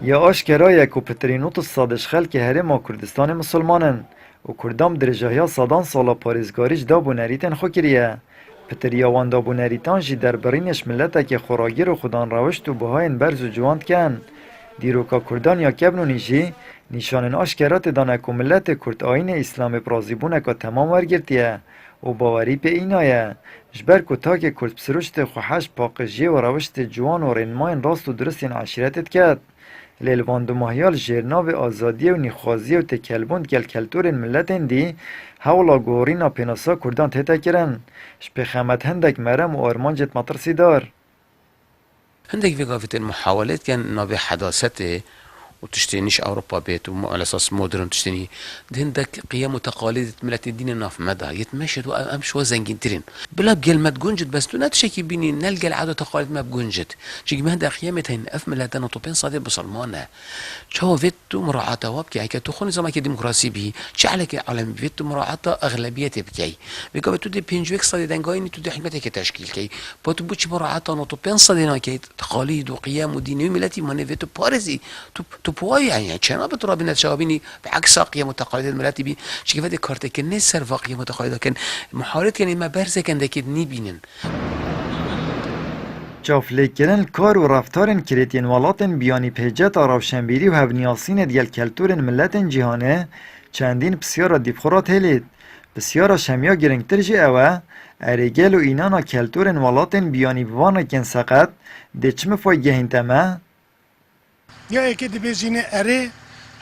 یا آشکرایه که پترینوت سادش خلک هرما کردستان مسلمانن و کردام درجه صدان سالا پارزگاریش دا بونریتن خو کریه. پتریاوان دا بونریتان جی در برینش ملتا که خوراگیر و خودان روشت و بهاین برز و جواند کن. دیروکا کردان یا کبنونی جی نشانن آشکرات دانه که ملت کرد آین اسلام پرازیبونه که تمام ورگرتیه و باوری به اینایه. جبر که تا که کرد بسروشت خوحش پاقجی و روشت جوان و رنماین راست و درستین عشیرتت کرد. لیلواند و ماهیال جرناو آزادی و نیخوازی و تکلبوند گل کلتورین ملتین دی هولا گورینا پیناسا کردان تیتا کرن. شپی خمت هندک مرم و آرمانجت مطرسی دار. هندك في قافة المحاولات كان نابي حداثته وتشتينيش أوروبا بيت وعلى أساس مودرن تشتيني هندك قيم وتقاليد ملت الدين ناف مدى يتمشد وأمش وزنجين ترين بلا بقل ما تجنجد بس تنا تشكي بيني نلقى العادة تقاليد ما بجنجد شيء ما هذا قيمتهن أف ملتنا طبين صادق بسلمانة شو فيتو مراعاة وابكي هيك تخوني زمان كديمقراطي به شعلك على فيتو مراعاة أغلبية بكي بيقول تودي بينجوك صادق دنجايني تودي حكمتك كتشكيل كي بتبوش مراعاة نطبين صادقنا كي تقاليد وقيم ودين وملتي ما نفيتو بارزي تو يعني چنا بترا بين الشوابيني بعكس قيم وتقاليد الملاتي بي شي كيف كارت كان نسر قيم وتقاليد كان محاولات كان ما برزه كان دكد ني بينن چافلیکرن کار و رفتارن کریتین ولاتن بیانی پیجت روشنبیری و هبنیاسین دیل کلتورن ملتن جهانه چندین بسیار دیفخورات هلید بسیار شمیا گرنگتر جی اوه ارگل و اینانا کلتورن ولاتن بیانی بوانا کن سقط دچم فای گهینتمه یا اگه دبیجینه اره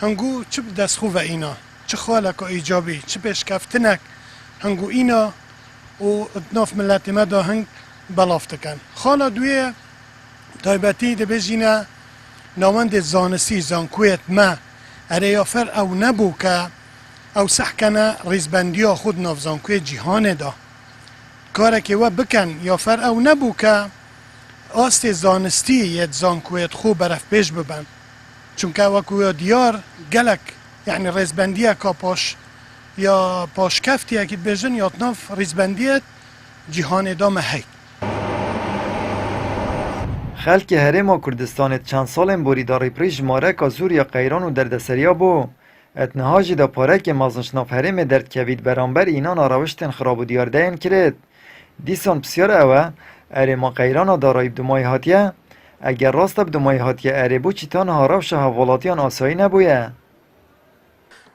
هنگو چه دست خوب اینا چه خالک و ایجابی چه پیشکفتنک هنگو اینا و اتناف ملت ما دا هنگ بلافتکن خالا دوی تایبتی دبیجینه نواند زانسی زانکویت ما اره یافر او نبو که او سحکنه ریزبندی خود ناف زانکوی جهان دا کاره که و بکن یافر او نبو که آست زانستی یه زانکویت خوب برف پیش ببن چونکه وکو دیار گلک یعنی ریزبندیه که یا پاش کفتیه که بیجن یا تناف ریزبندیت جهان دام هی خلک هرما کردستان چند سال بریداری پریش ماره که زور یا قیران و دردسریا بو اتنهاجی دا پاره که مازنشناف هرم درد کوید برانبر اینان آروشتن خراب و دیاردهین کرد دیسان بسیار اوه ارما قیران دارایب دمای هاتیه اگر راست بدمای هاتیه اربو چیتان هاروش حوالاتیان آسایی نبویه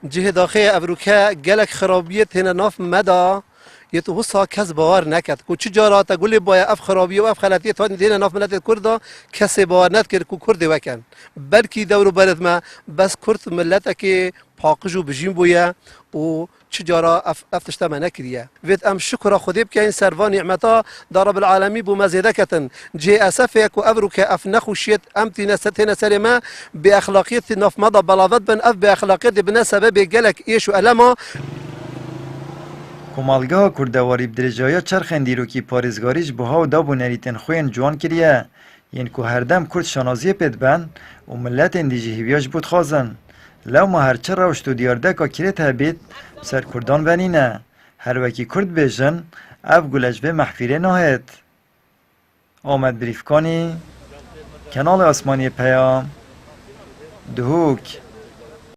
جه داخل افریقا گلک خرابیت هنا ناف مدا يتوصى كاس باور نكت كو تجارة تقول لي بايا اف خرابيه واف خلاتيه تون دينا ناف ملت الكرد كاس باور نكر كو كرد وكان بلكي دور بلد ما بس كرد ملتك باقجو بجيم بويا و تجارة اف تشتما نكريا فيت ام شكر خديب كاين سرفان نعمتا ضرب العالمي بمزيدكة جي اسفك وافرك اف نخوشيت امتنا ستنا سلمة باخلاقيه ناف مضى بلاضت بن اف باخلاقيه بنا سبب جلك ايش والما کمالگاه کردواری بدرجایا چرخن دیروکی پارزگاریش بها و دابو نریتن خوین جوان کریه ین که هر دم کرد شنازی پید بن و ملت اندیجی هیویاش بود خوازن لو ما هرچه روشت و دیارده که کرد هبید سر کردان ونینه هر وکی کرد بیجن اف گلج به محفیره نهید آمد بریفکانی کنال آسمانی پیام دهوک